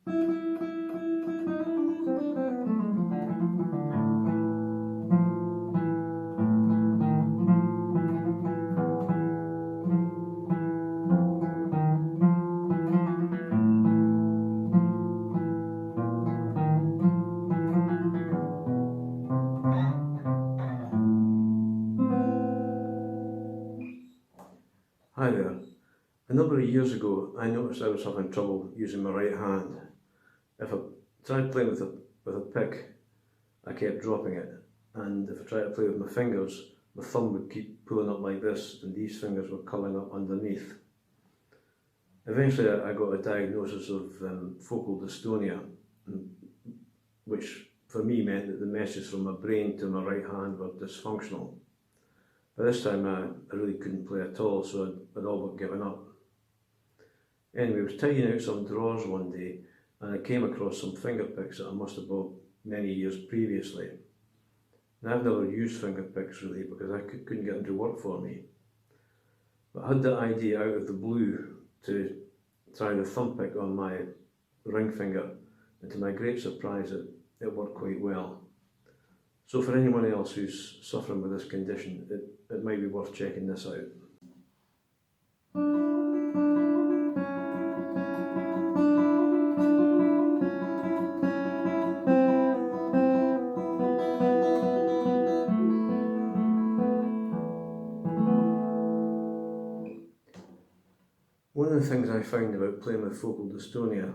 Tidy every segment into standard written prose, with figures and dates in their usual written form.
Hi there. A number of years ago I noticed I was having trouble using my right hand. If I tried playing with a pick, I kept dropping it, and if I tried to play with my fingers, my thumb would keep pulling up like this and these fingers were curling up underneath. Eventually I got a diagnosis of focal dystonia, which for me meant that the messages from my brain to my right hand were dysfunctional. By this time I really couldn't play at all, so I'd all but given up. Anyway, I was tidying out some drawers one day and I came across some finger picks that I must have bought many years previously. And I've never used finger picks really because I couldn't get them to work for me. But I had the idea out of the blue to try the thumb pick on my ring finger, and to my great surprise it worked quite well. So for anyone else who's suffering with this condition, it might be worth checking this out. One of the things I find about playing with focal dystonia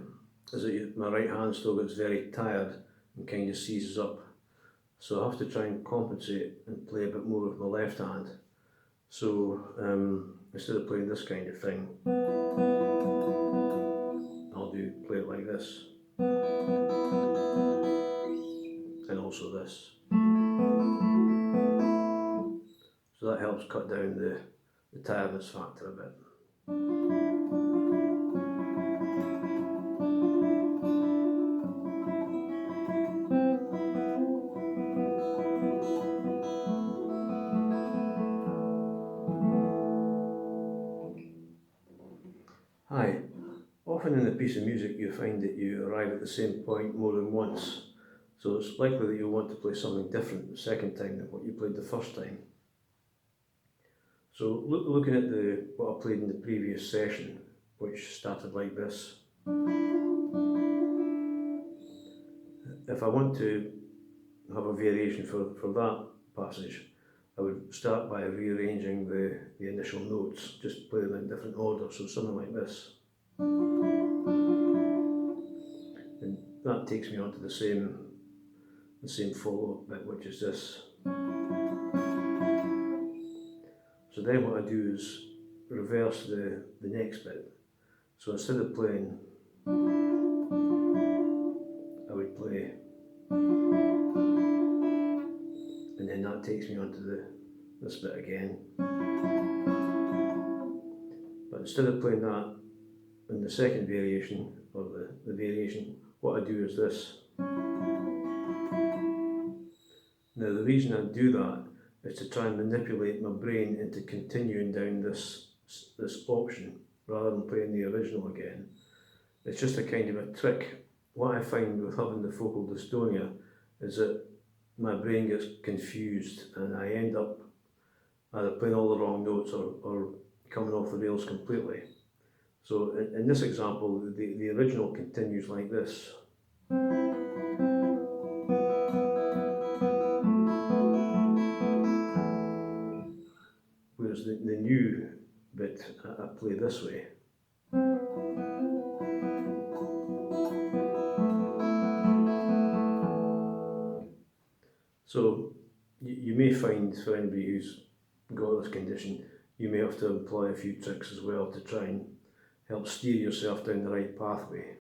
is that my right hand still gets very tired and kind of seizes up. So I have to try and compensate and play a bit more with my left hand. So instead of playing this kind of thing, I'll play it like this, and also this. So that helps cut down the tiredness factor a bit. Hi. Often in a piece of music you find that you arrive at the same point more than once, so it's likely that you'll want to play something different the second time than what you played the first time. So looking at what I played in the previous session, which started like this, if I want to have a variation for that passage, I would start by rearranging the initial notes, just play them in different order, so something like this. And that takes me on to the same follow-up bit, which is this. So then what I do is reverse the next bit. So instead of playing, I would play, and then that takes me on to this bit again. But instead of playing that in the second variation, or the variation, what I do is this. Now the reason I do that is to try and manipulate my brain into continuing down this option rather than playing the original again. It's just a kind of a trick. What I find with having the focal dystonia is that my brain gets confused and I end up either playing all the wrong notes or coming off the rails completely. So in this example, the original continues like this. Whereas the new bit I play this way. So you may find, for anybody who's got this condition, you may have to employ a few tricks as well to try and help steer yourself down the right pathway.